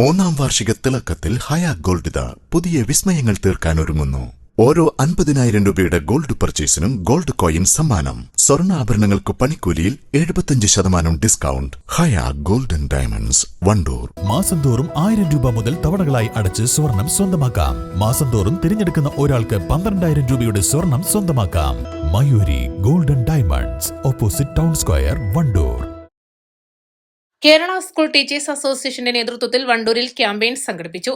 മൂന്നാം വാർഷിക തിളക്കത്തിൽ ഹയ ഗോൾഡ് പുതിയ വിസ്മയങ്ങൾ തീർക്കാൻ ഒരുങ്ങുന്നു. ഓരോ 50,000 രൂപയുടെ ഗോൾഡ് പർച്ചേസിനും ഗോൾഡ് കോയിൻ സമ്മാനം. സ്വർണ്ണാഭരണങ്ങൾക്ക് പണിക്കൂലിയിൽ 75% ഡിസ്കൗണ്ട്. ഹയ ഗോൾഡൻ ഡയമണ്ട്സ്, വണ്ടൂർ. മാസം തോറും 1000 രൂപ മുതൽ തവണകളായി അടച്ച് സ്വർണം സ്വന്തമാക്കാം. മാസം തോറും തിരഞ്ഞെടുക്കുന്ന ഒരാൾക്ക് 12,000 രൂപയുടെ സ്വർണം സ്വന്തമാക്കാം. Mayuri golden diamonds, opposite town square, Wandoor. Kerala school teachers അസോസിയേഷന്റെ നേതൃത്വത്തിൽ വണ്ടൂരിൽ ക്യാമ്പയിൻ സംഘടിപ്പിച്ചു.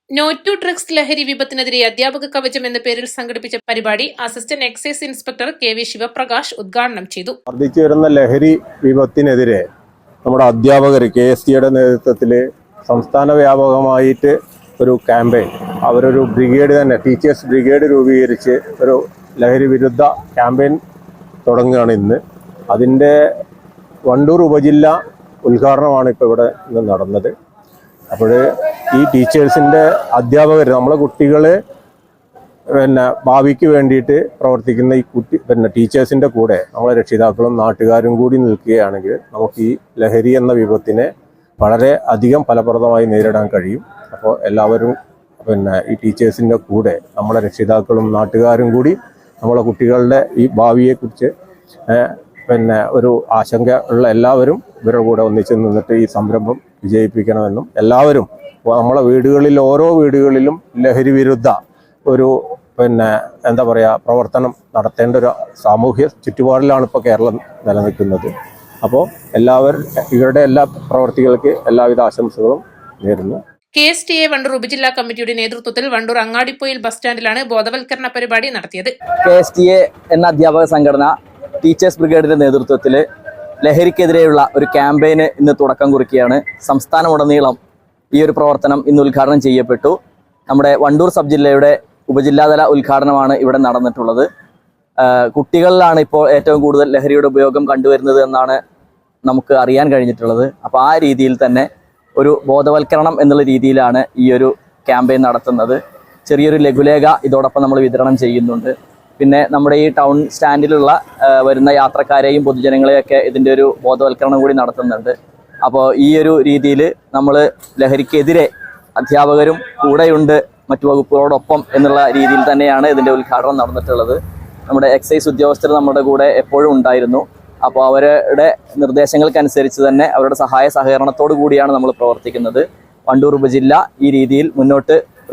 നോ ടു ഡ്രഗ്സ് ലഹരി വിപത്തിനെതിരെ അധ്യാപക കവചം എന്ന പേരിൽ സംഘടിപ്പിച്ച പരിപാടി assistant excise inspector KV Sivaprakash ഉദ്ഘാടനം ചെയ്തു. വർദ്ധിച്ചു വരുന്ന ലഹരി വിപത്തിനെതിരെ നമ്മുടെ അധ്യാപകർ KSTയുടെ നേതൃത്വത്തിൽ സംസ്ഥാന വ്യാപകമായിട്ട് ഒരു ക്യാമ്പയിൻ, അവരൊരു ബ്രിഗേഡ് തന്നെ, ടീച്ചേഴ്സ് ബ്രിഗേഡ് രൂപീകരിച്ച് ഒരു ലഹരി വിരുദ്ധ ക്യാമ്പയിൻ തുടങ്ങുകയാണ് ഇന്ന്. അതിൻ്റെ വണ്ടൂർ ഉപജില്ല ഉദ്ഘാടനമാണ് ഇപ്പോൾ ഇവിടെ ഇന്ന് നടന്നത്. അപ്പോൾ ഈ ടീച്ചേഴ്സിൻ്റെ അധ്യാപകർ, നമ്മളെ കുട്ടികളെ ഭാവിക്ക് വേണ്ടിയിട്ട് പ്രവർത്തിക്കുന്ന ഈ ടീച്ചേഴ്സിൻ്റെ കൂടെ നമ്മളെ രക്ഷിതാക്കളും നാട്ടുകാരും കൂടി നിൽക്കുകയാണെങ്കിൽ നമുക്ക് ഈ ലഹരി എന്ന വിപത്തിനെ വളരെ അധികം ഫലപ്രദമായി നേരിടാൻ കഴിയും. അപ്പോൾ എല്ലാവരും ഈ ടീച്ചേഴ്സിൻ്റെ കൂടെ നമ്മളെ രക്ഷിതാക്കളും നാട്ടുകാരും കൂടി നമ്മളെ കുട്ടികളുടെ ഈ ഭാവിയെക്കുറിച്ച് ഒരു ആശങ്ക ഉള്ള എല്ലാവരും ഇവരുടെ കൂടെ ഒന്നിച്ച് നിന്നിട്ട് ഈ സംരംഭം വിജയിപ്പിക്കണമെന്നും, എല്ലാവരും നമ്മളെ വീടുകളിൽ, ഓരോ വീടുകളിലും ലഹരി വിരുദ്ധ ഒരു പ്രവർത്തനം നടത്തേണ്ട ഒരു സാമൂഹ്യ ചുറ്റുപാടിലാണ് ഇപ്പോൾ കേരളം നിലനിൽക്കുന്നത്. അപ്പോൾ എല്ലാവരും ഇവരുടെ എല്ലാ പ്രവർത്തികൾക്ക് എല്ലാവിധ ആശംസകളും നേരുന്നു. KSTA വണ്ടൂർ ഉപജില്ലാ കമ്മിറ്റിയുടെ നേതൃത്വത്തിൽ വണ്ടൂർ അങ്ങാടിപ്പൊയിൽ ബസ് സ്റ്റാൻഡിലാണ് ബോധവൽക്കരണ പരിപാടി നടത്തിയത്. KSTA എന്ന അധ്യാപക സംഘടന ടീച്ചേഴ്സ് ബ്രിഗേഡിന്റെ നേതൃത്വത്തിൽ ലഹരിക്കെതിരെയുള്ള ഒരു ക്യാമ്പയിന് ഇന്ന് തുടക്കം കുറിക്കുകയാണ്. സംസ്ഥാനമുടനീളം ഈ ഒരു പ്രവർത്തനം ഇന്ന് ഉദ്ഘാടനം ചെയ്യപ്പെട്ടു. നമ്മുടെ വണ്ടൂർ സബ് ജില്ലയുടെ ഉപജില്ലാതല ഉദ്ഘാടനമാണ് ഇവിടെ നടന്നിട്ടുള്ളത്. കുട്ടികളിലാണ് ഇപ്പോൾ ഏറ്റവും കൂടുതൽ ലഹരിയുടെ ഉപയോഗം കണ്ടുവരുന്നത് എന്നാണ് നമുക്ക് അറിയാൻ കഴിഞ്ഞിട്ടുള്ളത്. അപ്പോൾ ആ രീതിയിൽ തന്നെ ഒരു ബോധവൽക്കരണം എന്നുള്ള രീതിയിലാണ് ഈ ഒരു ക്യാമ്പയിൻ നടത്തുന്നത്. ചെറിയൊരു ലഘുലേഖ ഇതോടൊപ്പം നമ്മൾ വിതരണം ചെയ്യുന്നുണ്ട്. പിന്നെ നമ്മുടെ ഈ ടൗൺ സ്റ്റാൻഡിലുള്ള വരുന്ന യാത്രക്കാരെയും പൊതുജനങ്ങളെയൊക്കെ ഇതിൻ്റെ ഒരു ബോധവൽക്കരണം കൂടി നടത്തുന്നുണ്ട്. അപ്പോൾ ഈ ഒരു രീതിയിൽ നമ്മൾ ലഹരിക്കെതിരെ അധ്യാപകരും കൂടെയുണ്ട് മറ്റു വകുപ്പുകളോടൊപ്പം എന്നുള്ള രീതിയിൽ തന്നെയാണ് ഇതിൻ്റെ ഉദ്ഘാടനം നടന്നിട്ടുള്ളത്. നമ്മുടെ എക്സൈസ് ഉദ്യോഗസ്ഥർ നമ്മുടെ കൂടെ എപ്പോഴും ഉണ്ടായിരുന്നു. അപ്പോൾ അവരുടെ നിർദ്ദേശങ്ങൾക്കനുസരിച്ച് തന്നെ അവരുടെ സഹായ സഹകരണത്തോടു കൂടിയാണ് നമ്മൾ പ്രവർത്തിക്കുന്നത്. വണ്ടൂർ ഉപജില്ല ഈ രീതിയിൽ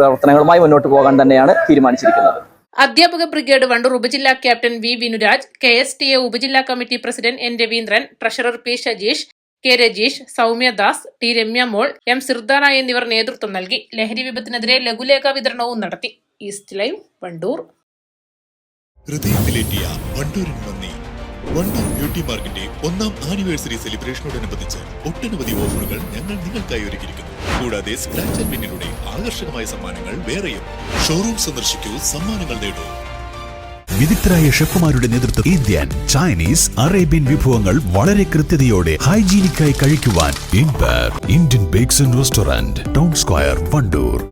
പ്രവർത്തനങ്ങളുമായി മുന്നോട്ട് പോകാൻ തന്നെയാണ് തീരുമാനിച്ചിരിക്കുന്നത്. അധ്യാപക ബ്രിഗേഡ് വണ്ടൂർ ഉപജില്ലാ ക്യാപ്റ്റൻ V വിനുരാജ്, KSTA ഉപജില്ലാ committee president N Raveendran, treasurer P Shajeesh, K Rajeesh, Soumyadas, T Ramyamol, M Sirdana എന്നിവർ നേതൃത്വം നൽകി. ലഹരി വിപത്തിനെതിരെ ലഘുലേഖ വിതരണവും നടത്തി. East live, Wandoor. ഹൃദയത്തിലേറ്റിയ വണ്ടൂരിന് നന്ദി. വണ്ടൂർ ബ്യൂട്ടി മാർക്കിന്റെ 1ാം ആനിവേഴ്സറി സെലിബ്രേഷനോടനുബന്ധിച്ച് ഒട്ടനവധി ഓഫറുകൾ ഞങ്ങൾ നിങ്ങൾക്കായി ഒരുക്കിയിരിക്കുന്നു. കൂടാതെ സ്ക്രാച്ച് ആൻഡ് വിന്നിലൂടെ ആകർഷകമായ സമ്മാനങ്ങൾ വേറെയും. ഷോറൂം സന്ദർശിക്കൂ, സമ്മാനങ്ങൾ നേടൂ. വിദഗ്ധരായ ഷെഫുമാരുടെ നേതൃത്വത്തിൽ ഇന്ത്യൻ, ചൈനീസ്, അറേബ്യൻ വിഭവങ്ങൾ വളരെ കൃത്യതയോടെ ഹൈജീനിക്കായി കഴിക്കുവാൻ Indian bakes and restaurant, town square, Wandoor.